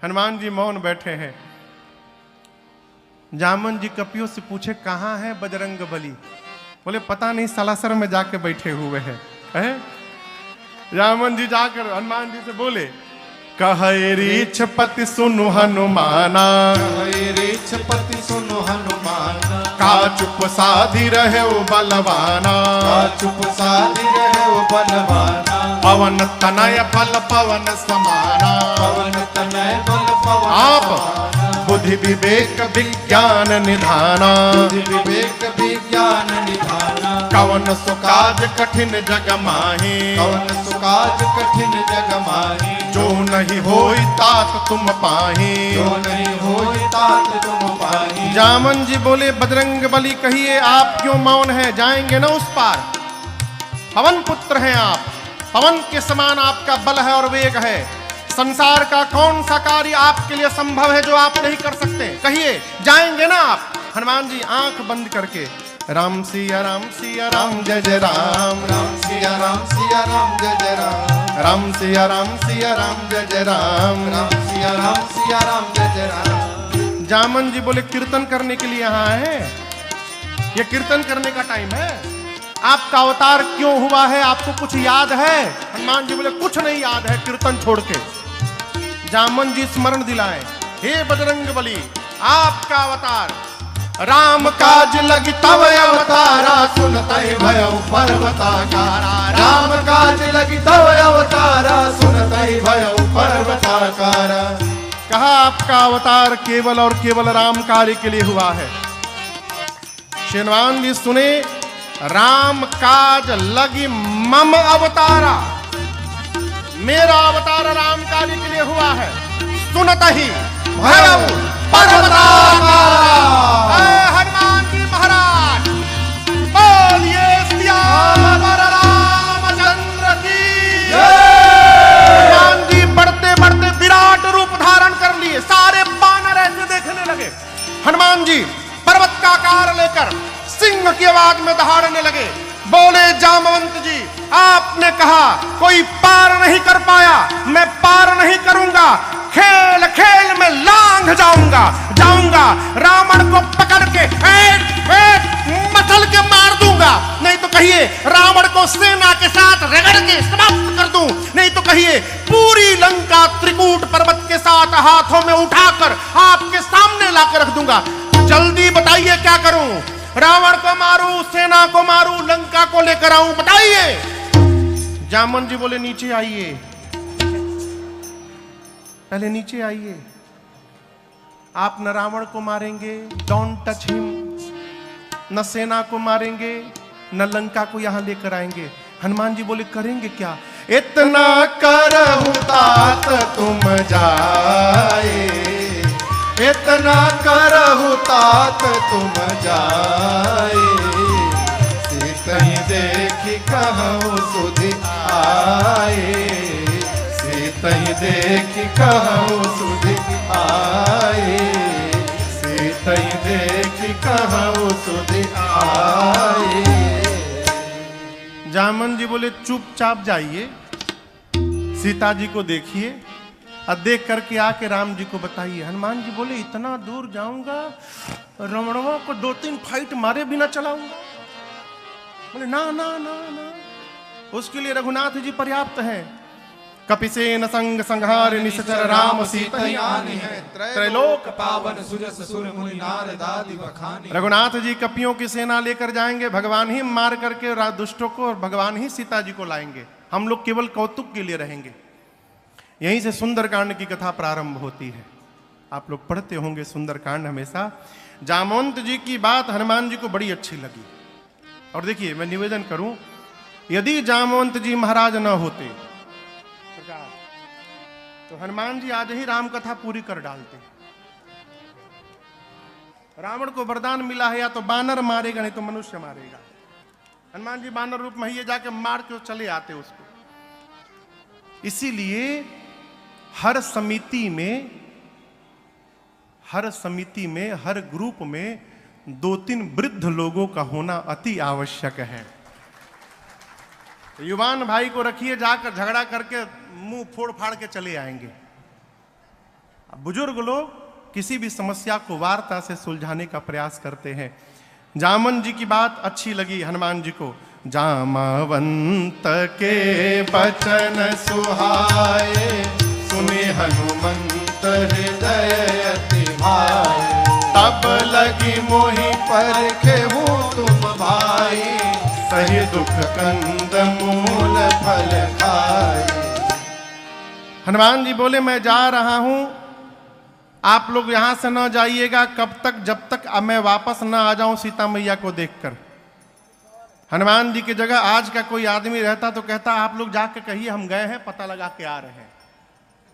हनुमान जी मौन बैठे हैं। जामन जी कपियों से पूछे कहाँ है बजरंग बली? बोले पता नहीं, सलासर में जाके बैठे हुए हैं। जामन जी जाकर हनुमान जी से बोले, कहे रीछपति सुनु हनुमाना, कहे रीछपति सुनु हनुमाना, का चुप साधी रहे ओ बलवाना, का चुप साधी रहे ओ बलवाना, पवन तनय फल पवन समाना, पवन तनय बल पवन आप समाना, बुद्धि विवेक विज्ञान निधाना, बुद्धि विवेक विज्ञान निधाना, कवन सुकाज कठिन जग माही, कवन सुकाज कठिन जग माही, जो नहीं होई तात तुम पाही, जो नहीं होई तात तुम पाही। जामन जी बोले, बजरंग बली कहिए आप क्यों मौन है? जाएंगे ना उस पार। पवन पुत्र हैं आप, पवन के समान आपका बल है और वेग है। संसार का कौन सा कार्य आपके लिए संभव है जो आप नहीं कर सकते? कहिए, जाएंगे ना आप? हनुमान जी आंख बंद करके राम सिया राम जय जय राम, राम सिया राम जय जय राम, राम सिया राम जय जय राम, राम सिया राम जय जय राम। जामन जी बोले, कीर्तन करने के लिए यहाँ आए हैं? ये कीर्तन करने का टाइम है। आपका अवतार क्यों हुआ है? आपको कुछ याद है? हनुमान जी बोले, कुछ नहीं याद है, कीर्तन छोड़ के। जामन जी स्मरण दिलाए, हे बजरंग बली, आपका अवतार राम काज लगी तव अवतारा, सुनते भयउ पर्वताकारा, राम काज लगी तव अवतारा, सुनते भयउ पर्वताकारा। कहा आपका अवतार केवल और केवल राम कार्य के लिए हुआ है। हनुमान जी सुने, राम काज लगी मम अवतारा, मेरा अवतार राम कार्य के लिए हुआ है। सुनत ही भयउ पर्वताकारा। हनुमान जी महाराज बोलिए सियावर रामचंद्र की जय। हनुमान जी बढ़ते बढ़ते विराट रूप धारण कर लिए। सारे बानर ऐसे देखने लगे। हनुमान जी पर्वत का आकार लेकर सिंह की आवाज में दहाड़ने लगे। बोले, जामवंत जी आपने कहा कोई पार नहीं कर पाया, मैं पार नहीं करूंगा। खेल खेल में लांघ जाऊंगा, रावण को पकड़ के मसल के मार दूंगा। नहीं तो कहिए रावण को सेना के साथ रगड़ के समाप्त कर दूं। नहीं तो कहिए पूरी लंका त्रिकूट पर्वत के साथ हाथों में उठाकर आपके सामने लाकर रख दूंगा। जल्दी बताइए क्या करूं? रावण को मारूं, सेना को मारूं, लंका को लेकर आऊं? बताइए। जामन जी बोले, नीचे आइए, पहले नीचे आइए। आप न रावण को मारेंगे, डोंट टच हिम, न सेना को मारेंगे, न लंका को यहां लेकर आएंगे। हनुमान जी बोले, करेंगे क्या? इतना करहु तात तुम जाए, इतना करहु तात तुम जाए, सीतहि देखि कहु सुधि आए, सीतहि देखि कहु सुधि आए, सीतहि देखि कहु सुधि आए। जामन जी बोले, चुपचाप जाइए, सीता जी को देखिए और देख करके आके राम जी को बताइए। हनुमान जी बोले, इतना दूर जाऊंगा, रावणों को 2-3 फाइट मारे बिना चलाऊंगा? बोले, ना ना ना ना, उसके लिए रघुनाथ जी पर्याप्त हैं। कपिसेन संग संहार निश्चर राम सीता त्रैलोक पावन सुजस सुर मुनि नारद आदि बखानी। रघुनाथ जी कपियों की सेना लेकर जाएंगे, भगवान ही मार करके दुष्टों को, और भगवान ही सीता जी को लाएंगे। हम लोग केवल कौतुक के लिए रहेंगे। यहीं से सुंदरकांड की कथा प्रारंभ होती है। आप लोग पढ़ते होंगे सुंदरकांड हमेशा। जामवंत जी की बात हनुमान जी को बड़ी अच्छी लगी। और देखिए, मैं निवेदन करूं, यदि जामवंत जी महाराज न होते तो हनुमान जी आज ही राम कथा पूरी कर डालते। रावण को वरदान मिला है, या तो बानर मारेगा, नहीं तो मनुष्य मारेगा। हनुमान जी बानर रूप में ही जाके मार के चले आते उसको। इसीलिए हर समिति में, हर ग्रुप में 2-3 वृद्ध लोगों का होना अति आवश्यक है। युवान भाई को रखिए, जाकर झगड़ा करके मुंह फोड़ फाड़ के चले आएंगे। बुजुर्ग लोग किसी भी समस्या को वार्ता से सुलझाने का प्रयास करते हैं। जामन जी की बात अच्छी लगी हनुमान जी को। जामवंत के बचन सुहाए, सुने हनुमंत हृदय अति भाए। तब लगी मोहि परखे हूँ तुम भाई, सही दुख कंद मूल फल खाए। हनुमान जी बोले मैं जा रहा हूं, आप लोग यहां से न जाइएगा कब तक, जब तक मैं वापस न आ जाऊं सीता मैया को देखकर। हनुमान जी की जगह आज का कोई आदमी रहता तो कहता आप लोग जाके कहिए हम गए हैं, पता लगा के आ रहे हैं।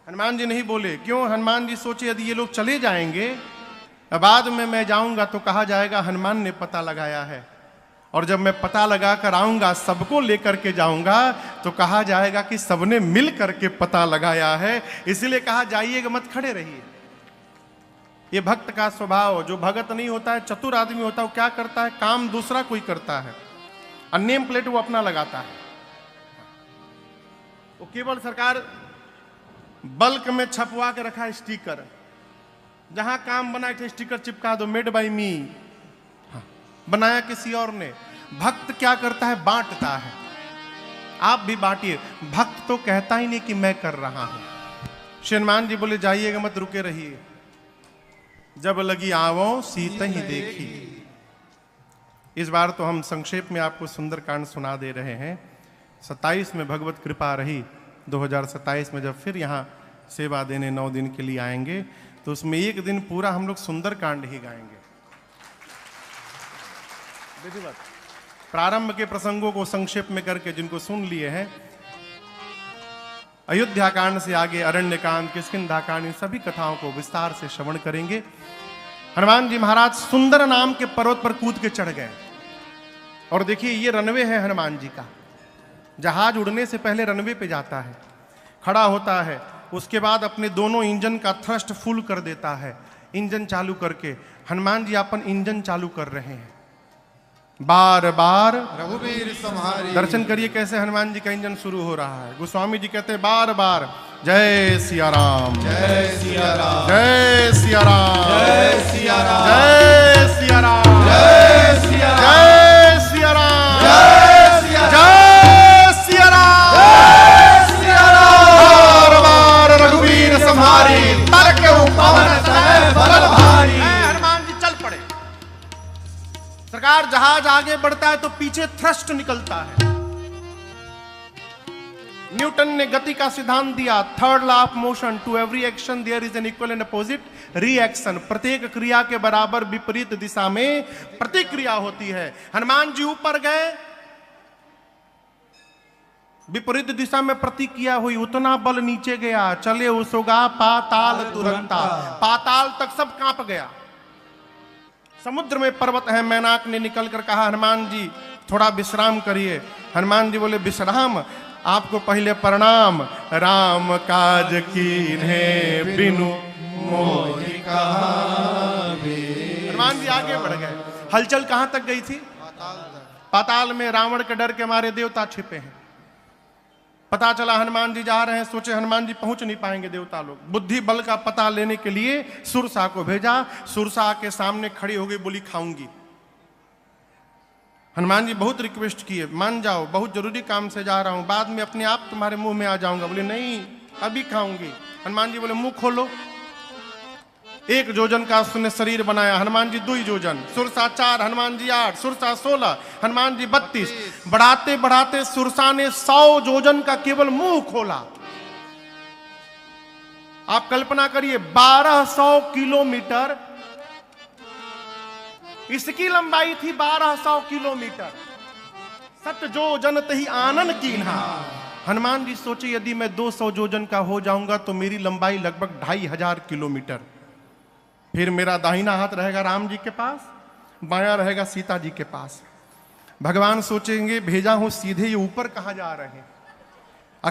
हनुमान जी नहीं बोले। क्यों? हनुमान जी सोचे यदि ये लोग चले जाएंगे, बाद में मैं जाऊंगा तो कहा जाएगा हनुमान ने पता लगाया है, और जब मैं पता लगा कर आऊंगा सबको लेकर के जाऊंगा तो कहा जाएगा कि सबने मिल करके पता लगाया है। इसलिए कहा जाइएगा मत, खड़े रहिए। ये भक्त का स्वभाव, जो भगत नहीं होता है, चतुर आदमी होता है, वो क्या करता है, काम दूसरा कोई करता है, नेम प्लेट वो अपना लगाता है। वो केवल सरकार बल्क में छपवा के रखा है स्टिकर, जहां काम बनाए थे स्टिकर चिपका दो, मेड बाय मी, बनाया किसी और ने। भक्त क्या करता है, बांटता है। आप भी बांटिए। भक्त तो कहता ही नहीं कि मैं कर रहा हूं। हनुमान जी बोले जाइएगा मत, रुके रहिए। जब लगी आवो सीता ही देखी। इस बार तो हम संक्षेप में आपको सुंदरकांड सुना दे रहे हैं। 27 में भगवत कृपा रही, 2027 में जब फिर यहाँ सेवा देने 9 दिन के लिए आएंगे तो उसमें एक दिन पूरा हम लोग सुंदरकांड ही गाएंगे। प्रारंभ के प्रसंगों को संक्षेप में करके जिनको सुन लिए हैं, अयोध्या कांड से आगे अरण्य कांड, किष्किंधा कांड, इन सभी कथाओं को विस्तार से श्रवण करेंगे। हनुमान जी महाराज सुंदर नाम के पर्वत पर कूद के चढ़ गए। और देखिए ये रनवे है हनुमान जी का। जहाज उड़ने से पहले रनवे पे जाता है, खड़ा होता है, उसके बाद अपने दोनों इंजन का थ्रस्ट फुल कर देता है। इंजन चालू करके हनुमान जी अपन इंजन चालू कर रहे हैं। बार बार रघुवीर संहारी। दर्शन करिए कैसे हनुमान जी का इंजन शुरू हो रहा है। गोस्वामी जी कहते हैं बार बार जय सिया राम, जय सिया राम, जय सिया राम, जय सिया राम, जय सिया राम, जय सिया राम, जय सिया राम, जय सिया राम, जय सिया राम, जय सिया राम। बार बार रघुवीर संहारी, तर्क पवन तनय बल भारी। हनुमान जी चल पड़े। सरकार जहाज आगे बढ़ता है तो पीछे थ्रस्ट निकलता है। न्यूटन ने गति का सिद्धांत दिया, third law of motion, to every action there is an equal and opposite reaction. प्रत्येक क्रिया के बराबर विपरीत दिशा में प्रतिक्रिया होती है। हनुमान जी ऊपर गए, विपरीत दिशा में प्रतिक्रिया हुई, उतना बल नीचे गया, चले उसोगा पाताल तुरंता। पाताल तक सब कांप गया। समुद्र में पर्वत है, मैनाक ने निकलकर कहा हनुमान जी थोड़ा विश्राम करिए। हनुमान जी बोले विश्राम, आपको पहले प्रणाम। राम काज कीन्हे बिनु मोहि कहावे। हनुमान जी आगे बढ़ गए। हलचल कहां तक गई थी? पाताल में। रावण के डर के मारे देवता छिपे हैं। पता चला हनुमान जी जा रहे हैं, सोचे हनुमान जी पहुंच नहीं पाएंगे देवता लोग। बुद्धि बल का पता लेने के लिए सुरसा को भेजा। सुरसा के सामने खड़ी हो गई, बोली खाऊंगी। हनुमान जी बहुत रिक्वेस्ट किए, मान जाओ, बहुत जरूरी काम से जा रहा हूं, बाद में अपने आप तुम्हारे मुंह में आ जाऊंगा। बोले नहीं अभी खाऊंगी। हनुमान जी बोले मुंह खोलो। 1 जोजन का उसने शरीर बनाया। हनुमान जी 2 जोजन, सुरसा 4, हनुमान जी 8, सुरसा 16, हनुमान जी 32। बढ़ाते बढ़ाते सुरसा ने 100 जोजन का केवल मुंह खोला। आप कल्पना करिए 1200 किलोमीटर इसकी लंबाई थी, 1200 किलोमीटर। सत जोजन तही आनन कीन्हा। हनुमान जी सोचे यदि मैं 200 जोजन का हो जाऊंगा तो मेरी लंबाई लगभग 2500 किलोमीटर। फिर मेरा दाहिना हाथ रहेगा राम जी के पास, बायां रहेगा सीता जी के पास। भगवान सोचेंगे भेजा हूं सीधे, ये ऊपर कहां जा रहे हैं?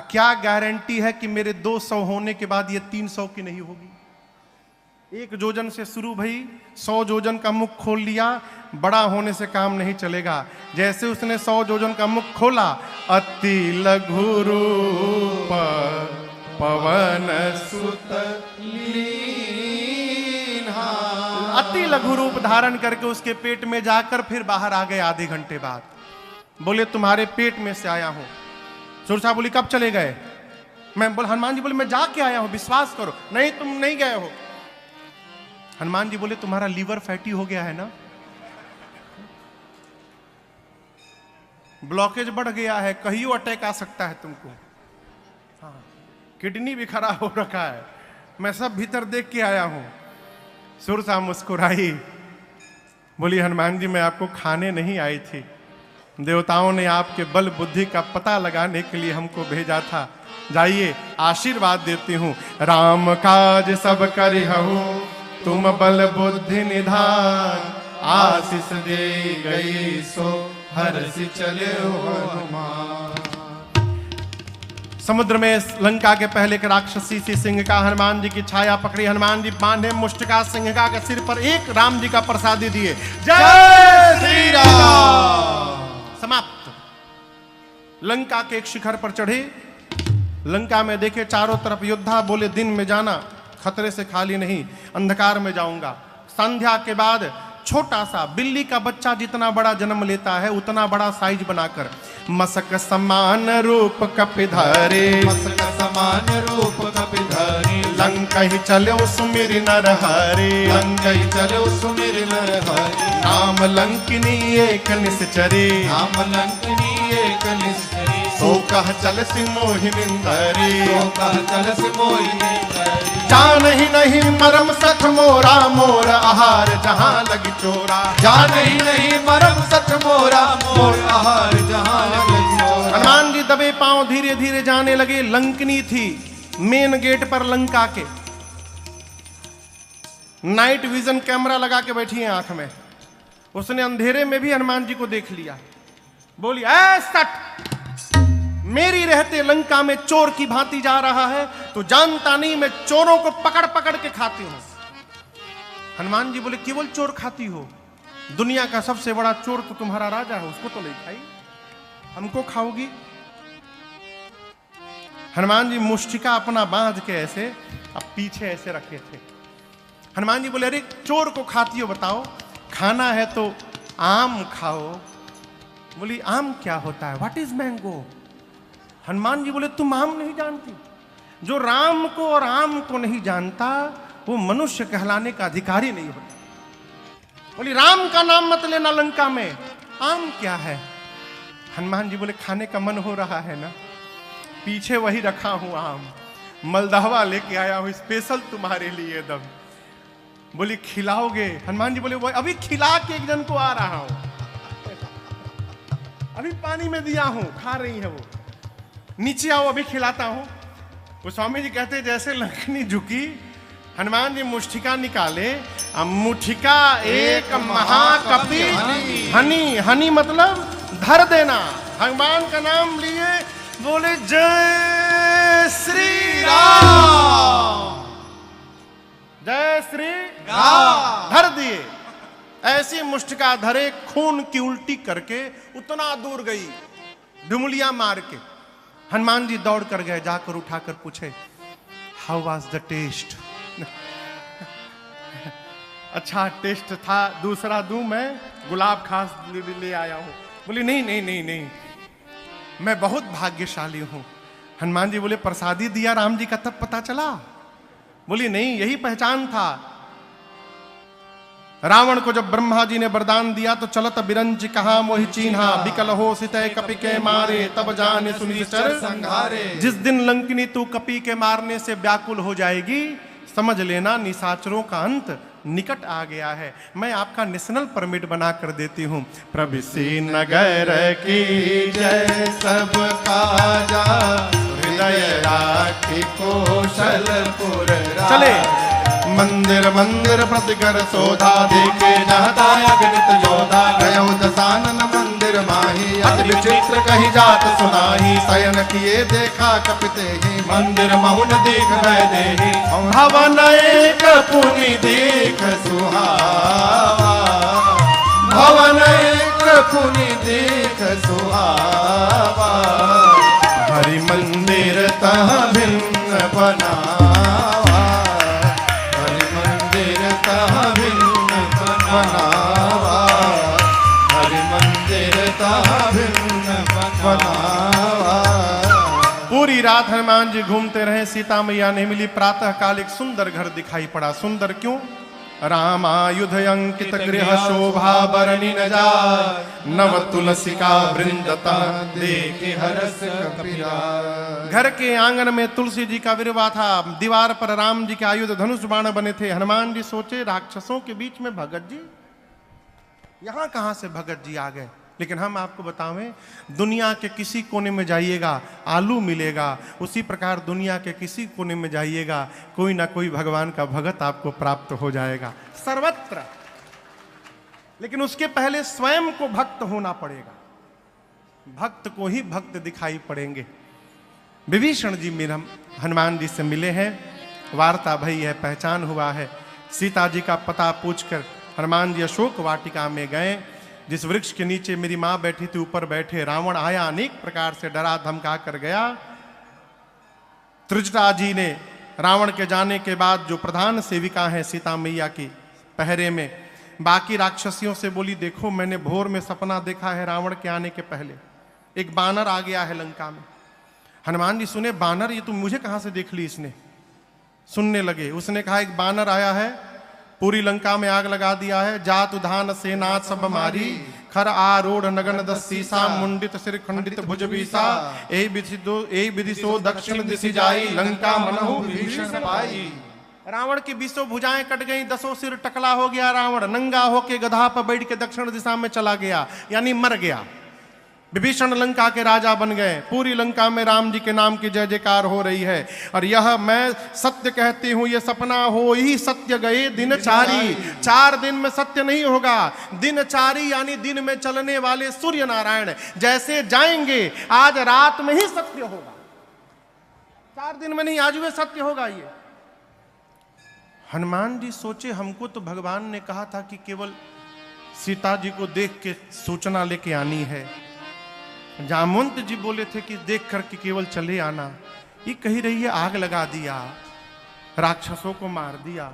क्या गारंटी है कि मेरे 200 होने के बाद ये 300 की नहीं होगी? 1 जोजन से शुरू भई, 100 जोजन का मुख खोल लिया। बड़ा होने से काम नहीं चलेगा। जैसे उसने 100 जोजन का मुख खोला, अति लघु रूप पवन सुत ली अति लघु रूप धारण करके उसके पेट में जाकर फिर बाहर आ गए आधे घंटे बाद। बोले तुम्हारे पेट में से आया हूं। सुरसा बोली कब चले गए? मैं बोल हनुमान जी बोले मैं जाके आया हूं, विश्वास करो। नहीं तुम नहीं गए हो। हनुमान जी बोले तुम्हारा लीवर फैटी हो गया है ना, ब्लॉकेज बढ़ गया है, कहीं अटैक आ सकता है तुमको। हाँ, किडनी भी खराब हो रखा है, मैं सब भीतर देख के आया हूं। सुरसा मुस्कुराई, बोली हनुमान जी मैं आपको खाने नहीं आई थी, देवताओं ने आपके बल बुद्धि का पता लगाने के लिए हमको भेजा था। जाइए आशीर्वाद देती हूं। राम काज सब करिहु तुम बल बुद्धि निधान, आशीष दे गई सो हर्षि चले हनुमान। समुद्र में लंका के पहले के राक्षसी सी सिंह का हनुमान जी की छाया पकड़ी। हनुमान जी बांधे मुष्टिका सिंहिका के सिर पर एक राम जी का प्रसादी दिए। जय श्री राम। समाप्त। लंका के एक शिखर पर चढ़े। लंका में देखे चारों तरफ योद्धा। बोले दिन में जाना, खतरे से खाली नहीं, अंधकार में जाऊंगा। संध्या के बाद छोटा सा बिल्ली का बच्चा जितना बड़ा जन्म लेता है उतना बड़ा साइज बनाकर मसक समान रूप कपिधरे, मसक समान रूप कपिधरे, लंका ही चलो सुमिर नर हरे, लंका ही चलो सुमिर नर हरे। राम लंकिनी एक निश्चरे, राम लंकिनी एक निश्चरे, सो कह चल सि मोहिनिंदरे, सो कह चल सि मोहिनिंदरे। जान ही नहीं मरम सख मोरा, मोर आहार जहां लगी चोरा, जान ही नहीं मरम सख मोरा, मोर आहार जहां लगी चोरा। हनुमान जी दबे पांव धीरे धीरे जाने लगे। लंकिनी थी मेन गेट पर लंका के, नाइट विजन कैमरा लगा के बैठी है आंख में। उसने अंधेरे में भी हनुमान जी को देख लिया। बोली ऐ सट, मेरी रहते लंका में चोर की भांति जा रहा है, तो जानता नहीं मैं चोरों को पकड़ पकड़ के खाती हूं। हनुमान जी बोले केवल चोर खाती हो? दुनिया का सबसे बड़ा चोर तो तुम्हारा राजा है, उसको तो नहीं खाई, हमको खाओगी? हनुमान जी मुष्टिका अपना बांध के ऐसे अब पीछे ऐसे रखे थे। हनुमान जी बोले अरे चोर को खाती हो बताओ? खाना है तो आम खाओ। बोली आम क्या होता है? What is mango? Hanuman ji बोले तुम आम नहीं जानती? जो राम को और आम को नहीं जानता वो मनुष्य कहलाने का अधिकारी नहीं होता। बोली राम का नाम मत लेना लंका में, आम क्या है? हनुमान जी बोले खाने का मन हो रहा है ना, पीछे वही रखा हूं आम, मलदहवा लेके आया हूं स्पेशल तुम्हारे लिए दम। बोली खिलाओगे? हनुमान जी बोले वो अभी खिला के एक जन को आ रहा हूं, अभी पानी में दिया हूं, खा रही है वो, नीचे आओ अभी खिलाता हूं। वो स्वामी जी कहते जैसे लंकनी झुकी, हनुमान जी मुष्टिका निकाले। मुठिका एक महाकपि हनी, हनी मतलब धर देना। भगवान का नाम लिए, बोले जय श्री राम, जय श्री राम, धर दिए। ऐसी मुष्टिका धरे, खून की उल्टी करके उतना दूर गई, डुमलिया मार के। हनुमान जी दौड़ कर गए, जाकर उठाकर पूछे हाउ वाज द टेस्ट? अच्छा टेस्ट था, दूसरा दूं मैं? गुलाब खास ले आया हूं। बोली नहीं नहीं नहीं नहीं, मैं बहुत भाग्यशाली हूं। हनुमान जी बोले प्रसादी दिया राम जी का तब पता चला? बोली नहीं, यही पहचान था। रावण को जब ब्रह्मा जी ने वरदान दिया तो चलत बिरंज कहा मोहि चीन्हा, बिकल हो सितय कपि के मारे, तब जाने सुनिश्चर संहारे। जिस दिन लंकिनी तू कपि के मारने से व्याकुल हो जाएगी, समझ लेना निशाचरों का अंत निकट आ गया है। मैं आपका नेशनल परमिट बना कर देती हूँ। प्रविशि नगर की जय, सब काजा हृदय राखी कौशलपुर। चले मंदिर मंदिर प्रतिकर शोधा, देखे जहता अगणित योधा। गयो दसानन मंदिर माही, अति विचित्र कही जात सुनाही। शयन किए देखा कपिते ही, मंदिर महुन देख भय देहि। भवन एक पुनि देख सुहावा, भवन एक पुनि देख सुहावा। हरि मंदिर तह भिन्न बनावा, हरि मंदिर तह भिन्न रात हनुमान जी घूमते रहे, सीता मैया नहीं मिली। प्रातः काल एक सुंदर घर दिखाई पड़ा। सुंदर क्यों? रामायुध अंकित गृह शोभा बरनी न जाय, नव तुलसिका वृंदता देखे हरस कपिराय। घर के आंगन में तुलसी जी का विरवा था। दीवार पर राम जी के आयुध धनुष बाण बने थे। हनुमान जी सोचे, राक्षसों के बीच में भगत जी, यहां कहां से भगत जी आ गए? लेकिन हम आपको बतावें, दुनिया के किसी कोने में जाइएगा आलू मिलेगा, उसी प्रकार दुनिया के किसी कोने में जाइएगा कोई ना कोई भगवान का भगत आपको प्राप्त हो जाएगा, सर्वत्र। लेकिन उसके पहले स्वयं को भक्त होना पड़ेगा, भक्त को ही भक्त दिखाई पड़ेंगे। विभीषण जी मेरा हनुमान जी से मिले हैं, वार्ता भई है, पहचान हुआ है। सीता जी का पता पूछकर हनुमान जी अशोक वाटिका में गए। जिस वृक्ष के नीचे मेरी मां बैठी थी ऊपर बैठे रावण आया, अनेक प्रकार से डरा धमका कर गया। त्रिजटा जी ने रावण के जाने के बाद जो प्रधान सेविका है सीता मैया की पहरे में, बाकी राक्षसियों से बोली, देखो मैंने भोर में सपना देखा है, रावण के आने के पहले एक बानर आ गया है लंका में। हनुमान जी सुने, बानर? ये तुम मुझे कहां से देख ली इसने? सुनने लगे। उसने कहा, एक बानर आया है, पूरी लंका में आग लगा दिया है। जात उधान सेना सब मारी, खर आरूढ़ नगन दस सीसा, मुंडित सिर खंडित भुज बीसा, एहि विधि सो दक्षिण दिशि जाई, लंका मनहु विभीषण पाई। रावण की 20 भुजाएं कट गई, 10 सिर टकला हो गया। रावण नंगा होके गधा पर बैठ के दक्षिण दिशा में चला गया, यानी मर गया। विभीषण लंका के राजा बन गए। पूरी लंका में राम जी के नाम की जय जयकार हो रही है। और यह मैं सत्य कहती हूं, यह सपना हो ही सत्य गए दिनचारी। 4 दिन में सत्य नहीं होगा। दिनचारी यानी दिन में चलने वाले सूर्य नारायण जैसे जाएंगे, आज रात में ही सत्य होगा, 4 दिन में नहीं, आज में सत्य होगा। ये हनुमान जी सोचे, हमको तो भगवान ने कहा था कि केवल सीता जी को देख के सूचना लेके आनी है। जामवंत जी बोले थे कि देख करके केवल चले आना। ये कही रही है आग लगा दिया, राक्षसों को मार दिया।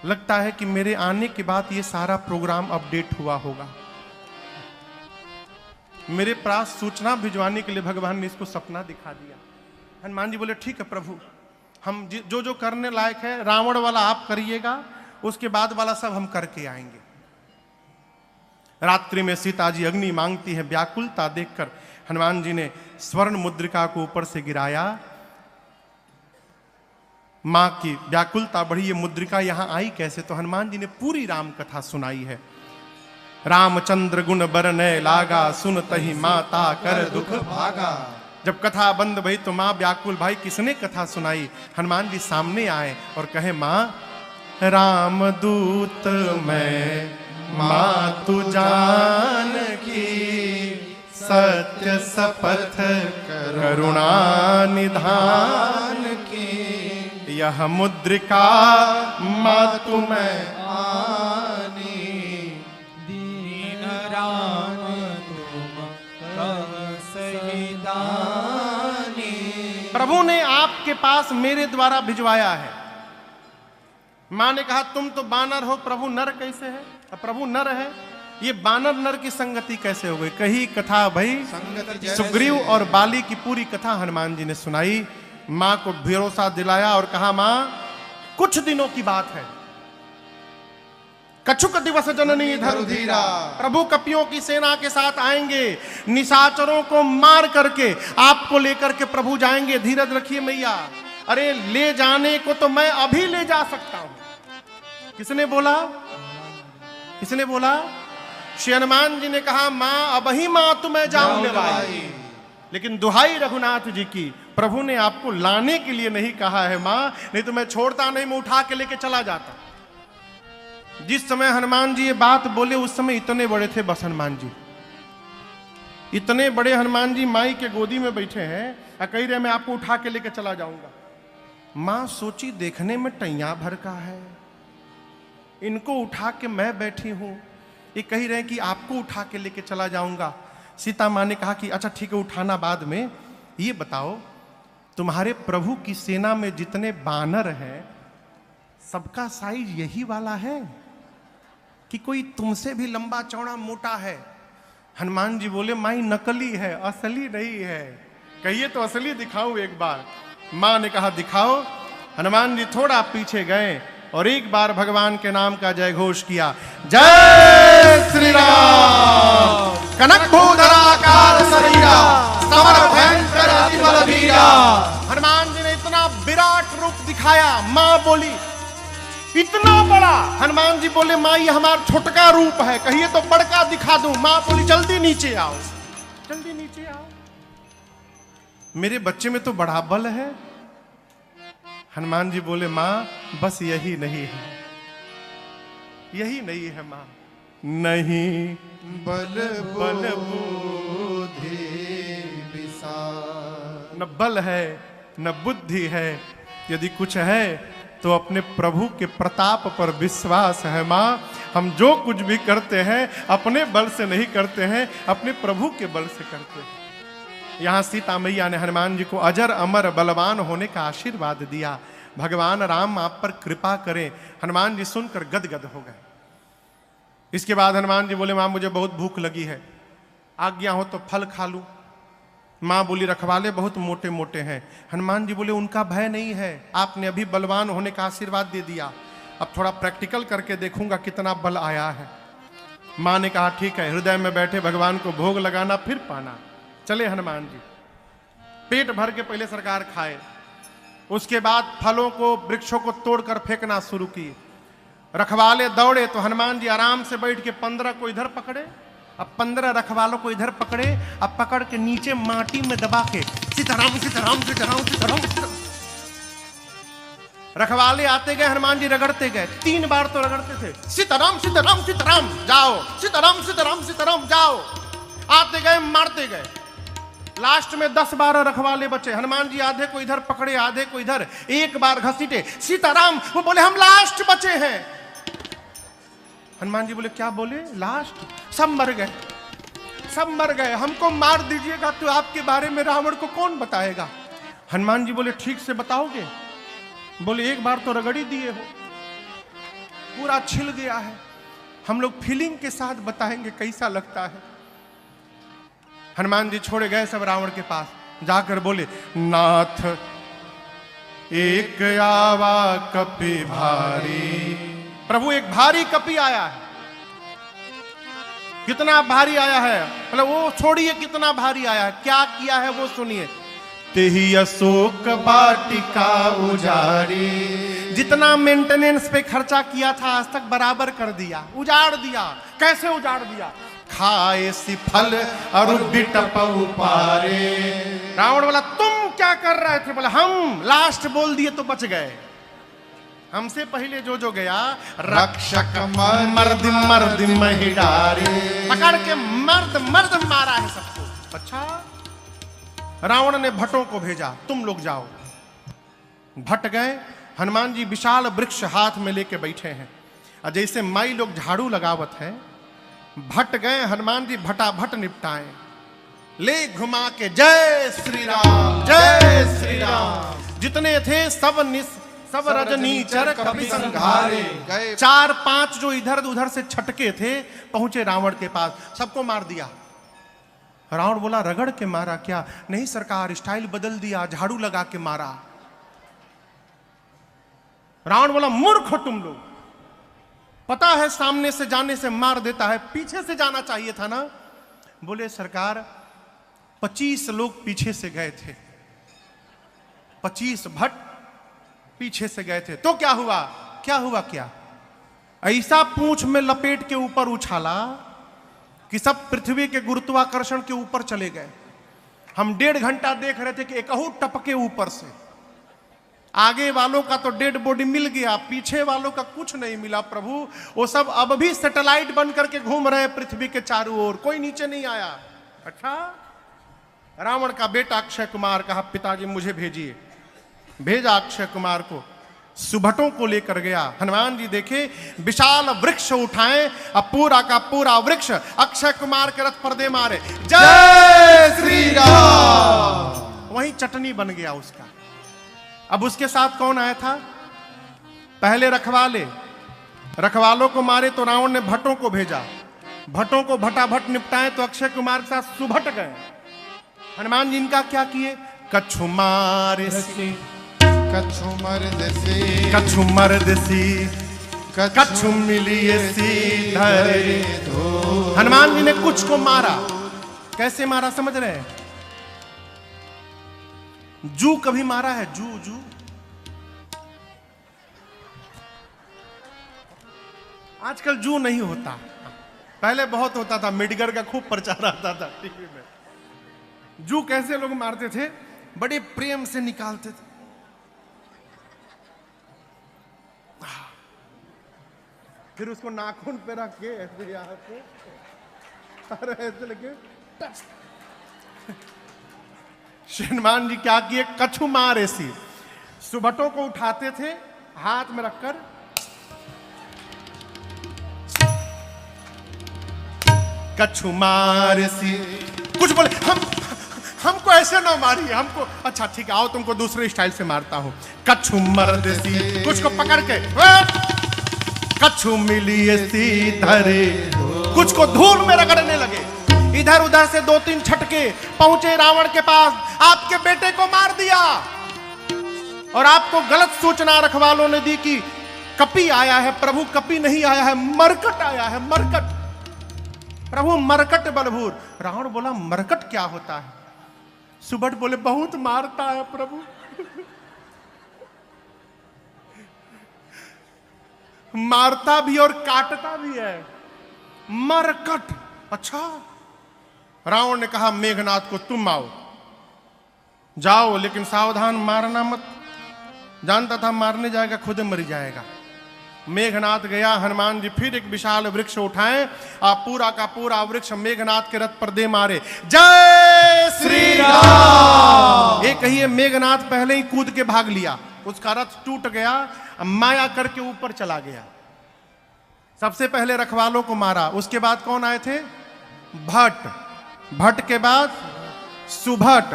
लगता है कि मेरे आने के बाद ये सारा प्रोग्राम अपडेट हुआ होगा। मेरे पास सूचना भिजवाने के लिए भगवान ने इसको सपना दिखा दिया। हनुमान जी बोले, ठीक है प्रभु, हम जो जो करने लायक है, रावण वाला आप करिएगा, उसके बाद वाला सब हम करके आएंगे। रात्रि में सीता जी अग्नि मांगती है। व्याकुलता देखकर हनुमान जी ने स्वर्ण मुद्रिका को ऊपर से गिराया। मां की व्याकुलता बढ़ी, ये मुद्रिका यहां आई कैसे? तो हनुमान जी ने पूरी राम कथा सुनाई है। रामचंद्र गुण बरनय लागा, सुनतहि माता कर दुख भागा। जब कथा बंद भई तो मां व्याकुल, भाई किसने कथा सुनाई? हनुमान जी सामने आए और कहे, मां रामदूत मैं मातु जानकी, सत्य शपथ करुणा निधान की, यह मुद्रिका मातु मैं आनी, दीन राम तुम कह सही दानी। प्रभु ने आपके पास मेरे द्वारा भिजवाया है। मां ने कहा, तुम तो बानर हो, प्रभु नर कैसे है? प्रभु नर है, ये बानर नर की संगति कैसे हो गई? कही कथा भाई सुग्रीव और बाली की पूरी कथा हनुमान जी ने सुनाई। मां को भरोसा दिलाया और कहा, मां कुछ दिनों की बात है, कछुक दिवस जननी धरुधीरा, प्रभु कपियों की सेना के साथ आएंगे, निशाचरों को मार करके आपको लेकर के प्रभु जाएंगे। धीरज रखिए मैया। अरे ले जाने को तो मैं अभी ले जा सकता हूं। किसने बोला? किसने बोला? श्री हनुमान जी ने कहा, मां अब ही मां तुम्हें जाऊं ले भाई। लेकिन दुहाई रघुनाथ जी की, प्रभु ने आपको लाने के लिए नहीं कहा है मां, नहीं तो मैं छोड़ता नहीं, मैं उठा के लेके चला जाता। जिस समय हनुमान जी ये बात बोले उस समय इतने बड़े थे बस हनुमान जी, इतने बड़े हनुमान जी माई के गोदी में बैठे हैं, कह रहे मैं आपको उठा के लेके चला जाऊंगा। मां सोची देखने में टैया भर का है, इनको उठा के मैं बैठी हूं, ये कह रहे हैं कि आपको उठा के लेके चला जाऊंगा। सीता मां ने कहा कि अच्छा ठीक है उठाना बाद में, ये बताओ तुम्हारे प्रभु की सेना में जितने बानर हैं सबका साइज यही वाला है कि कोई तुमसे भी लंबा चौड़ा मोटा है? हनुमान जी बोले, माई नकली है, असली नहीं है। कहिए तो असली दिखाऊं एक बार। मां ने कहा दिखाओ। हनुमान जी थोड़ा पीछे गए और एक बार भगवान के नाम का जय घोष किया, जय श्री राम। कनक भूधराकार शरीरा समर भयंकर अति बलबीरा। हनुमान जी ने इतना विराट रूप दिखाया। मां बोली इतना बड़ा। हनुमान जी बोले मां ये हमारा छोटका रूप है, कहिए तो बड़का दिखा दूं। मां बोली जल्दी नीचे आओ, जल्दी नीचे आओ, मेरे बच्चे में तो बड़ा बल है। हनुमान जी बोले मां बस यही नहीं है, यही नहीं है मां, नहीं बल बल बुद्धि विशाल। न बल है न बुद्धि है, यदि कुछ है तो अपने प्रभु के प्रताप पर विश्वास है। मां हम जो कुछ भी करते हैं अपने बल से नहीं करते हैं, अपने प्रभु के बल से करते हैं। यहां सीता मैया ने हनुमान जी को अजर अमर बलवान होने का आशीर्वाद दिया। भगवान राम आप पर कृपा करें। हनुमान जी सुनकर गदगद हो गए। इसके बाद हनुमान जी बोले मां मुझे बहुत भूख लगी है, आज्ञा हो तो फल खा लूं। मां बोली रखवाले बहुत मोटे मोटे हैं। हनुमान जी बोले उनका भय नहीं है, आपने अभी बलवान होने का आशीर्वाद दे दिया, अब थोड़ा प्रैक्टिकल करके देखूंगा कितना बल आया है। मां ने कहा ठीक है, हृदय में बैठे भगवान को भोग लगाना फिर पाना। चले हनुमान जी पेट भर के पहले सरकार खाए, उसके बाद फलों को वृक्षों को तोड़कर फेंकना शुरू किए। रखवाले दौड़े तो हनुमान जी आराम से बैठ के 15 को इधर पकड़े, अब 15 रखवालों को इधर पकड़े, अब पकड़ के नीचे माटी में दबा के सीताराम सीताराम सीताराम सीताराम सीताराम। रखवाले आते गए, हनुमान जी रगड़ते गए, 3 बार तो रगड़ते थे, सीताराम सीताराम सीताराम जाओ, सीताराम सीताराम सीताराम जाओ। आते गए मारते गए, लास्ट में 10-12 रखवाले बचे। हनुमान जी आधे को इधर पकड़े आधे को इधर, एक बार घसीटे सीताराम, वो बोले हम लास्ट बचे हैं। हनुमान जी बोले क्या बोले लास्ट? सब मर गए, सब मर गए, हमको मार दीजिएगा तो आपके बारे में रावण को कौन बताएगा? हनुमान जी बोले ठीक से बताओगे? बोले एक बार तो रगड़ी दिए हो, पूरा छिल गया है, हम लोग फीलिंग के साथ बताएंगे कैसा लगता है। हनुमान जी छोड़े गए सब रावण के पास, जाकर बोले नाथ एक आवा कपि भारी। प्रभु एक भारी कपि आया है। कितना भारी आया है? मतलब वो छोड़िए कितना भारी आया है, क्या किया है वो सुनिए। तेहि अशोक वाटिका उजारी। जितना मेंटेनेंस पे खर्चा किया था आज तक बराबर कर दिया, उजाड़ दिया। कैसे उजाड़ दिया? खाए सी फल और बिटप पारे। रावण बोला तुम क्या कर रहे थे? बोला हम लास्ट बोल दिए तो बच गए, हमसे पहले जो गया रक्षक मर्द मर्द महिडारे। पकड़ के मर्द मर्द मारा है सबको। अच्छा, रावण ने भट्टों को भेजा, तुम लोग जाओ। भट्ट गए, हनुमान जी विशाल वृक्ष हाथ में लेके बैठे हैं, और जैसे माई लोग झाड़ू लगावत है, भट्ट गए, हनुमान जी भटाभट निपटाए, ले घुमा के जय श्री राम जय श्री राम। जितने थे सब रजनीचर कपि संघारे। 4-5 जो इधर उधर से छटके थे पहुंचे रावण के पास, सबको मार दिया। रावण बोला रगड़ के मारा क्या? नहीं सरकार, स्टाइल बदल दिया, झाड़ू लगा के मारा। रावण बोला मूर्ख हो तुम लोग, पता है सामने से जाने से मार देता है, पीछे से जाना चाहिए था ना। बोले सरकार 25 लोग पीछे से गए थे, 25 भट्ट पीछे से गए थे, तो क्या हुआ? क्या हुआ? क्या ऐसा पूंछ में लपेट के ऊपर उछाला कि सब पृथ्वी के गुरुत्वाकर्षण के ऊपर चले गए। हम 1.5 घंटा देख रहे थे कि एकहू टपके ऊपर से। आगे वालों का तो डेड बॉडी मिल गया, पीछे वालों का कुछ नहीं मिला। प्रभु वो सब अब भी सैटेलाइट बन करके घूम रहे हैं पृथ्वी के चारों ओर, कोई नीचे नहीं आया। अच्छा, रावण का बेटा अक्षय कुमार कहा पिताजी मुझे भेजिए। भेजा अक्षय कुमार को, सुभटों को लेकर गया। हनुमान जी देखे विशाल वृक्ष उठाए, अब पूरा का पूरा वृक्ष अक्षय कुमार के रथ पर दे मारे, जय श्री राम। वही चटनी बन गया उसका। अब उसके साथ कौन आया था? पहले रखवाले, रखवालों को मारे तो रावण ने भट्टों को भेजा, भट्टों को भटाभट निपटाए तो अक्षय कुमार के साथ सुभट गए। हनुमान जी इनका क्या किए? कछु मारे सी, कछु मर्दसी, कछु मर्दसी, कछु मिलिए सी धरे धो। हनुमान जी ने कुछ को मारा। कैसे मारा समझ रहे हैं? जू कभी मारा है? जू जू आजकल जू नहीं होता, पहले बहुत होता था। मिडगर का खूब प्रचार आता था टीवी में। जू कैसे लोग मारते थे? बड़े प्रेम से निकालते थे। फिर उसको नाखून पे रख के ऐसे यहाँ पे, अरे ऐसे लगे टच। हनुमान जी क्या किए? कछु मार ऐसी सुबटों को उठाते थे हाथ में रखकर, कछु मार ऐसी। कुछ बोले हमको ऐसे ना मारिए, हमको अच्छा ठीक है, आओ तुमको दूसरे स्टाइल से मारता हूं। कछु मर्द सी, कुछ को पकड़ के कछु मिली सी धरे, कुछ को धूल में रगड़ने लगे। इधर उधर से 2-3 छटके पहुंचे रावण के पास, आपके बेटे को मार दिया। और आपको गलत सूचना रखवालों ने दी कि कपी आया है। प्रभु कपी नहीं आया है, मरकट आया है, मरकट। प्रभु मरकट बलभूर। रावण बोला मरकट क्या होता है? सुबट बोले बहुत मारता है प्रभु। मारता भी और काटता भी है, मरकट। अच्छा। रावण ने कहा मेघनाथ को तुम आओ, जाओ लेकिन सावधान, मारना मत। जानता था मारने जाएगा खुद मर जाएगा। मेघनाथ गया। हनुमान जी फिर एक विशाल वृक्ष उठाए, पूरा का पूरा वृक्ष मेघनाथ के रथ पर दे मारे। जय श्री राम। ये कहिए मेघनाथ पहले ही कूद के भाग लिया, उसका रथ टूट गया, माया करके ऊपर चला गया। सबसे पहले रखवालों को मारा, उसके बाद कौन आए थे? भट्ट। भट्ट के बाद सुभट।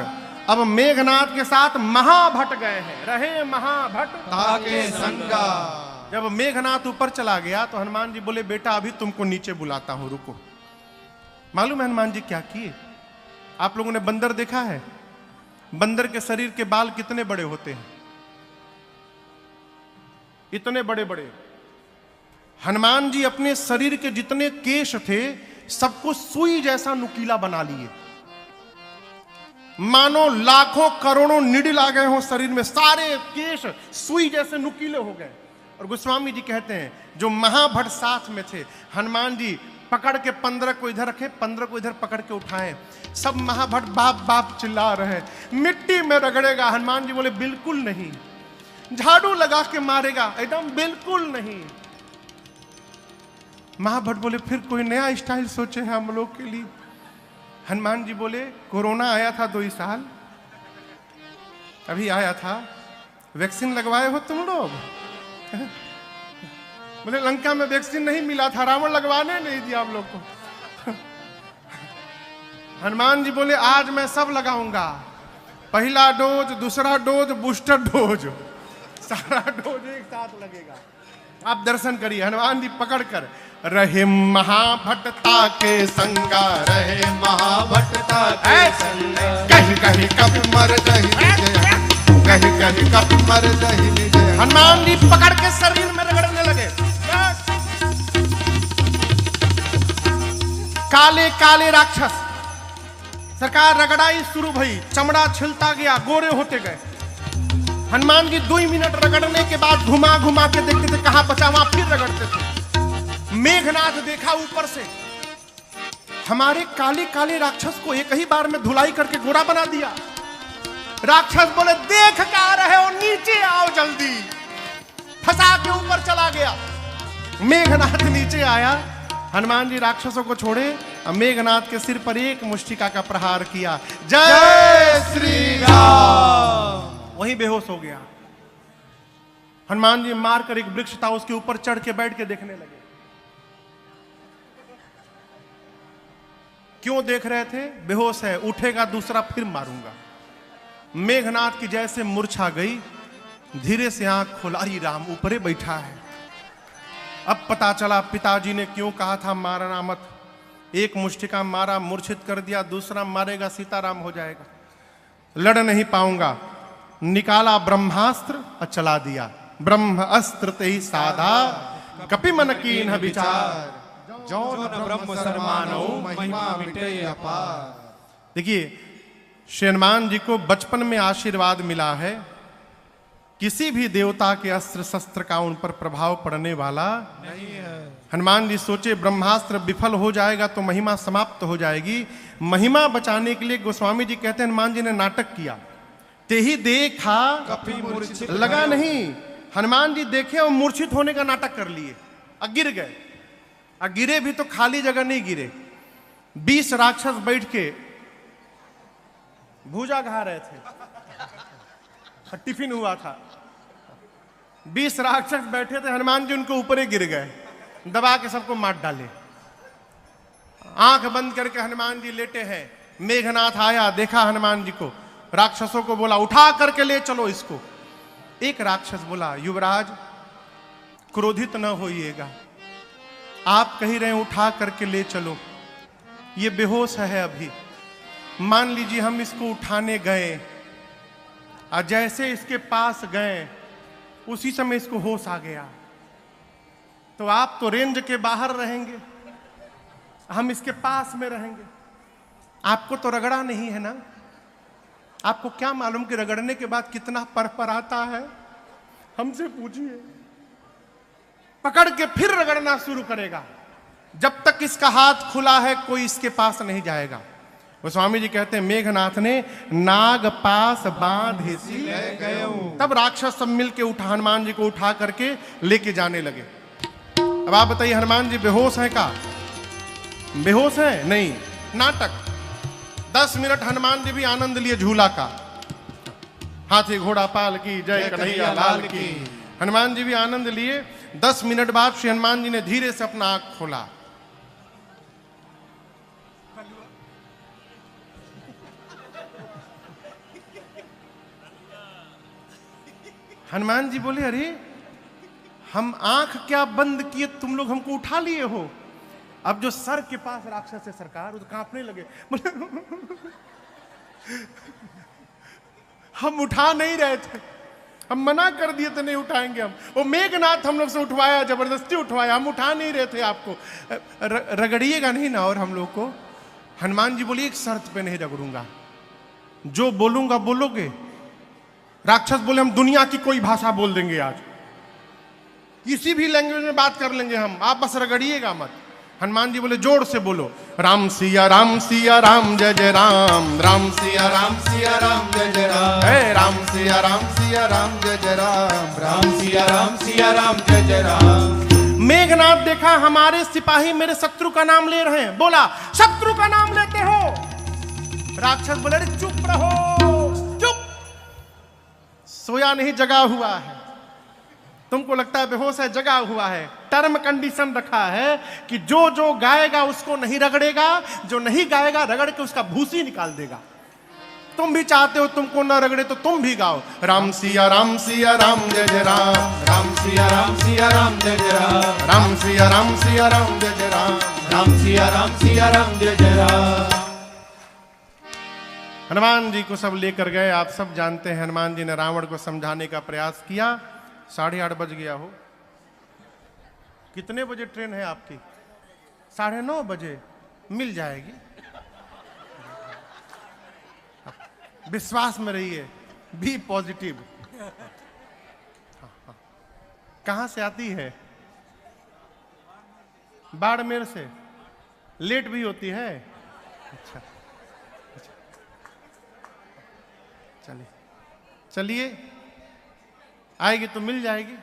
अब मेघनाथ के साथ महाभट्ट गए हैं। रहे महाभट्ट ताके संगा। जब मेघनाथ ऊपर चला गया तो हनुमान जी बोले बेटा अभी तुमको नीचे बुलाता हूं, रुको। मालूम है हनुमान जी क्या किए? आप लोगों ने बंदर देखा है? बंदर के शरीर के बाल कितने बड़े होते हैं? इतने बड़े बड़े। हनुमान जी अपने शरीर के जितने केश थे सबको सुई जैसा नुकीला बना लिए, मानो लाखों करोड़ों निडिल आ गए हो शरीर में। सारे केश सुई जैसे नुकीले हो गए। और गोस्वामी जी कहते हैं जो महाभट्ट साथ में थे, हनुमान जी पकड़ के 15 को इधर रखे, 15 को इधर पकड़ के उठाए। सब महाभट्ट बाप बाप चिल्ला रहे, मिट्टी में रगड़ेगा। हनुमान जी बोले बिल्कुल नहीं। झाड़ू लगा के मारेगा? एकदम बिल्कुल नहीं। महाभट्ट बोले फिर कोई नया स्टाइल सोचे हैं हम लोग के लिए। हनुमान जी बोले कोरोना आया था 2 साल, अभी आया था, वैक्सीन लगवाए हो तुम लोग? बोले लंका में वैक्सीन नहीं मिला था, रावण लगवाने नहीं दिया हम लोग को। हनुमान जी बोले आज मैं सब लगाऊंगा, पहला डोज, दूसरा डोज, बूस्टर डोज, सारा डोज एक साथ लगेगा। आप दर्शन करिए। हनुमान जी पकड़कर रहे महाभट्टता के संगा, रहे महाभट्टता के संगा। कहीं कहीं कभी मर दही कहीं कहीं कभी मर दही। हनुमान जी पकड़ के शरीर में रगड़ने लगे। काले काले राक्षस सरकार रगड़ाई शुरू भई, चमड़ा छिलता गया, गोरे होते गए। हनुमान जी 2 मिनट रगड़ने के बाद घुमा घुमा के देखते थे कहां बचा, वहां फिर रगड़ते थे। मेघनाथ देखा ऊपर से, हमारे काले काले राक्षस को एक ही बार में धुलाई करके गोरा बना दिया। राक्षस बोले देख क्या रहे हो, नीचे आओ जल्दी। फंसा के ऊपर चला गया। मेघनाथ नीचे आया, हनुमान जी राक्षसों को छोड़े, मेघनाथ के सिर पर एक मुष्टिका का प्रहार किया। जय श्री राम। वहीं बेहोश हो गया। हनुमान जी मारकर एक वृक्ष था उसके ऊपर चढ़ के बैठ के देखने लगे। क्यों देख रहे थे? बेहोश है, उठेगा दूसरा फिर मारूंगा। मेघनाथ की जैसे मूर्छा गई, धीरे से आंख खोला, अरे राम ऊपरे बैठा है। अब पता चला पिताजी ने क्यों कहा था मारना मत। एक मुष्टिका मारा, मूर्छित कर दिया, दूसरा मारेगा सीताराम हो जाएगा, लड़ नहीं पाऊंगा। निकाला ब्रह्मास्त्र और चला दिया। ब्रह्म अस्त्र ते ही साधा, कपि मन कीन्ह विचार, जौन ब्रह्म सरमानो महिमा मिटे अपार। देखिए, श्री हनुमान जी को बचपन में आशीर्वाद मिला है, किसी भी देवता के अस्त्र शस्त्र का उन पर प्रभाव पड़ने वाला नहीं है। हनुमान जी सोचे ब्रह्मास्त्र विफल हो जाएगा तो महिमा समाप्त हो जाएगी। महिमा बचाने के लिए गोस्वामी जी कहते हैं हनुमान जी ने नाटक किया। ते ही देखा कपि मूर्छित लगा नहीं, हनुमान जी देखे और मूर्छित होने का नाटक कर लिए और गिर गए। और गिरे भी तो खाली जगह नहीं गिरे, 20 राक्षस बैठ के भूजा खा रहे थे, टिफिन हुआ था, 20 राक्षस बैठे थे, हनुमान जी उनको ऊपर ही गिर गए, दबा के सबको मार डाले। आंख बंद करके हनुमान जी लेटे हैं। मेघनाथ आया, देखा हनुमान जी को, राक्षसों को बोला उठा करके ले चलो इसको। एक राक्षस बोला युवराज क्रोधित न होइएगा, आप कह रहे हैं उठा करके ले चलो, ये बेहोश है अभी। मान लीजिए हम इसको उठाने गए और जैसे इसके पास गए उसी समय इसको होश आ गया, तो आप तो रेंज के बाहर रहेंगे, हम इसके पास में रहेंगे। आपको तो रगड़ा नहीं है ना, आपको क्या मालूम कि रगड़ने के बाद कितना पर आता है, हमसे पूछिए। पकड़ के फिर रगड़ना शुरू करेगा, जब तक इसका हाथ खुला है कोई इसके पास नहीं जाएगा। गोस्वामी जी कहते हैं मेघनाथ ने नाग पास बांधे सी ले गए। तब राक्षस सब मिल के उठा हनुमान जी को उठा करके लेके जाने लगे। अब आप बताइए हनुमान जी बेहोश हैं का? बेहोश हैं? नहीं, नाटक। 10 मिनट हनुमान जी भी आनंद लिए झूला का। हाथी घोड़ा पाल की जय कन्हैया लाल की। हनुमान जी भी आनंद लिए। 10 मिनट बाद श्री हनुमान जी ने धीरे से अपना आंख खोला। हनुमान जी बोले अरे हम आंख क्या बंद किए, तुम लोग हमको उठा लिए हो। अब जो सर के पास राक्षस है सरकार, वो तो कांपने लगे, बोले हम उठा नहीं रहे थे, हम मना कर दिए थे नहीं उठाएंगे हम। वो मेघनाथ हम लोग से उठवाया, जबरदस्ती उठवाया, हम उठा नहीं रहे थे आपको, रगड़िएगा नहीं ना। और हम लोग को हनुमान जी बोले एक शर्त पे नहीं रगड़ूंगा, जो बोलूंगा बोलोगे। राक्षस बोले हम दुनिया की कोई भाषा बोल देंगे, आज किसी भी लैंग्वेज में बात कर लेंगे हम, आप बस रगड़िएगा मत। हनुमान जी बोले जोर से बोलो राम सिया राम जय जय राम, राम सिया राम जय जय राम, हे राम सिया राम जय जय राम, राम सिया राम जय जय राम। मेघनाथ देखा हमारे सिपाही मेरे शत्रु का नाम ले रहे हैं, बोला शत्रु का नाम लेते हो? राक्षस बोले अरे चुप रहो, चुप, सोया नहीं जगा हुआ है। तुमको लगता है बेहोश है, जगा हुआ है। टर्म कंडीशन रखा है कि जो जो गाएगा उसको नहीं रगड़ेगा, जो नहीं गाएगा रगड़ के उसका भूसी निकाल देगा। तुम भी चाहते हो तुमको न रगड़े तो तुम भी गाओ राम सिया राम जय जय राम, राम सिया राम जय जय राम, राम सिया राम जय जय राम, राम सिया राम जय जय राम। हनुमान जी को सब लेकर गए। आप सब जानते हैं हनुमान जी ने रावण को समझाने का प्रयास किया। 8:30 बज गया हो। कितने बजे ट्रेन है आपकी? 9:30 बजे मिल जाएगी, विश्वास में रहिए, बी पॉजिटिव। कहां से आती है? बाड़मेर से। लेट भी होती है? अच्छा, चलिए चलिए, आएगी तो मिल जाएगी।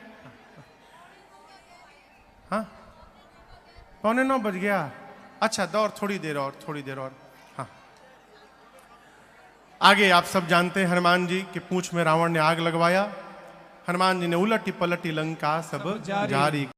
हाँ 8:45 बज गया। अच्छा दौर थोड़ी देर और। हाँ आगे आप सब जानते हैं हनुमान जी के पूंछ में रावण ने आग लगवाया। हनुमान जी ने उलटी पलटी लंका सब जारी